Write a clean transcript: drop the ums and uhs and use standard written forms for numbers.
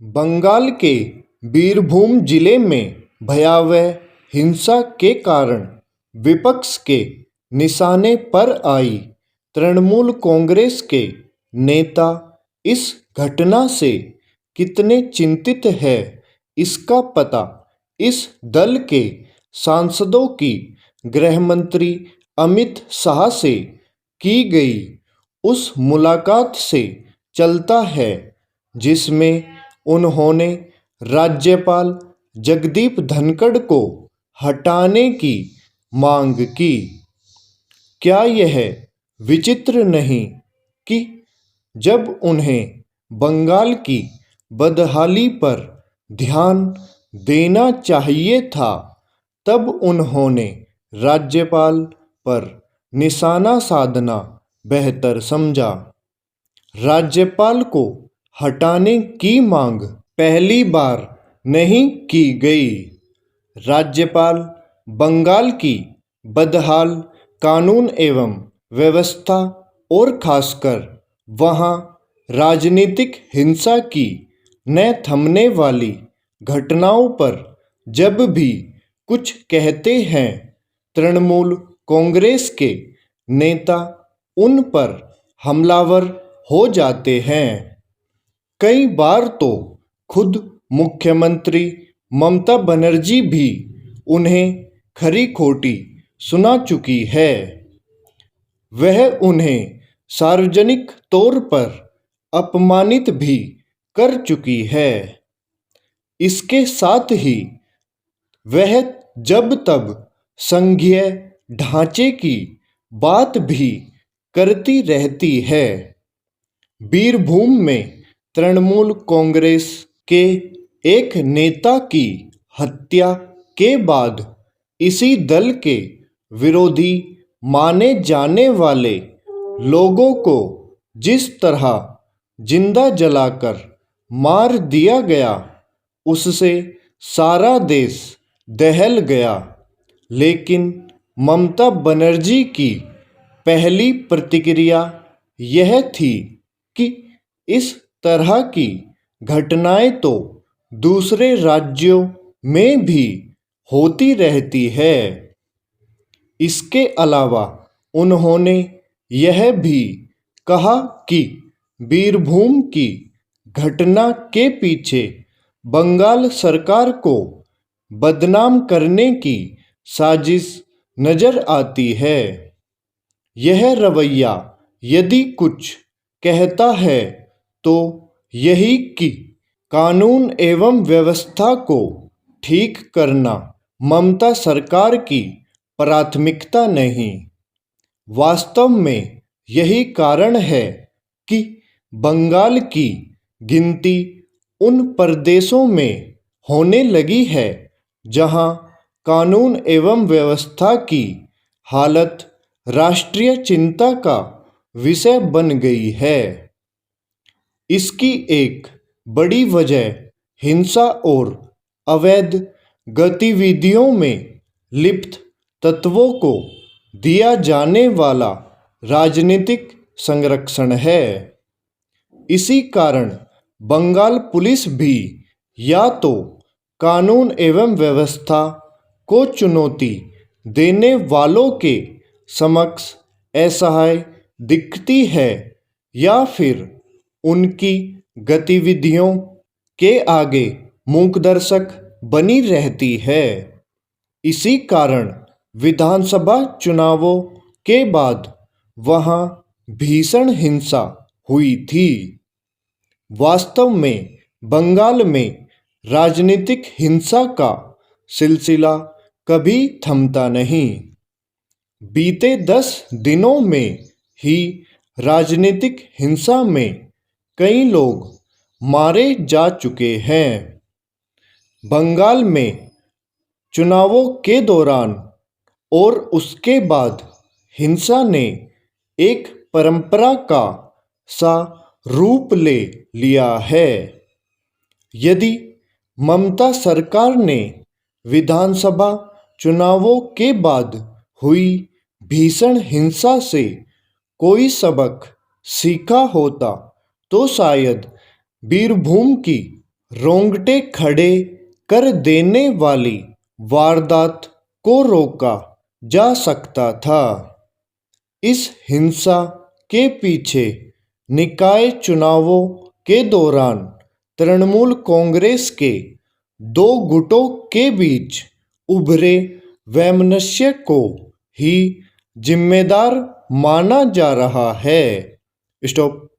बंगाल के बीरभूम जिले में भयावह हिंसा के कारण विपक्ष के निशाने पर आई तृणमूल कांग्रेस के नेता इस घटना से कितने चिंतित है, इसका पता इस दल के सांसदों की गृह मंत्री अमित शाह से की गई उस मुलाकात से चलता है, जिसमें उन्होंने राज्यपाल जगदीप धनखड़ को हटाने की मांग की। क्या यह विचित्र नहीं कि जब उन्हें बंगाल की बदहाली पर ध्यान देना चाहिए था, तब उन्होंने राज्यपाल पर निशाना साधना बेहतर समझा। राज्यपाल को हटाने की मांग पहली बार नहीं की गई। राज्यपाल बंगाल की बदहाल कानून एवं व्यवस्था और खासकर वहां राजनीतिक हिंसा की न थमने वाली घटनाओं पर जब भी कुछ कहते हैं, तृणमूल कांग्रेस के नेता उन पर हमलावर हो जाते हैं। कई बार तो खुद मुख्यमंत्री ममता बनर्जी भी उन्हें खरी खोटी सुना चुकी है। वह उन्हें सार्वजनिक तौर पर अपमानित भी कर चुकी है। इसके साथ ही वह जब तब संघीय ढांचे की बात भी करती रहती है। बीरभूम में तृणमूल कांग्रेस के एक नेता की हत्या के बाद इसी दल के विरोधी माने जाने वाले लोगों को जिस तरह जिंदा जलाकर मार दिया गया, उससे सारा देश दहल गया। लेकिन ममता बनर्जी की पहली प्रतिक्रिया यह थी कि इस तरह की घटनाएं तो दूसरे राज्यों में भी होती रहती है। इसके अलावा उन्होंने यह भी कहा कि बीरभूम की घटना के पीछे बंगाल सरकार को बदनाम करने की साजिश नजर आती है। यह रवैया यदि कुछ कहता है तो यही कि कानून एवं व्यवस्था को ठीक करना ममता सरकार की प्राथमिकता नहीं। वास्तव में यही कारण है कि बंगाल की गिनती उन प्रदेशों में होने लगी है जहां कानून एवं व्यवस्था की हालत राष्ट्रीय चिंता का विषय बन गई है। इसकी एक बड़ी वजह हिंसा और अवैध गतिविधियों में लिप्त तत्वों को दिया जाने वाला राजनीतिक संरक्षण है। इसी कारण बंगाल पुलिस भी या तो कानून एवं व्यवस्था को चुनौती देने वालों के समक्ष असहाय दिखती है या फिर उनकी गतिविधियों के आगे मूकदर्शक बनी रहती है। इसी कारण विधानसभा चुनावों के बाद वहां भीषण हिंसा हुई थी। वास्तव में बंगाल में राजनीतिक हिंसा का सिलसिला कभी थमता नहीं। बीते 10 दिनों में ही राजनीतिक हिंसा में कई लोग मारे जा चुके हैं। बंगाल में चुनावों के दौरान और उसके बाद हिंसा ने एक परंपरा का सा रूप ले लिया है। यदि ममता सरकार ने विधानसभा चुनावों के बाद हुई भीषण हिंसा से कोई सबक सीखा होता तो शायद बीरभूम की रोंगटे खड़े कर देने वाली वारदात को रोका जा सकता था। इस हिंसा के पीछे निकाय चुनावों के दौरान तृणमूल कांग्रेस के दो गुटों के बीच उभरे वैमनस्य को ही जिम्मेदार माना जा रहा है। स्टॉप।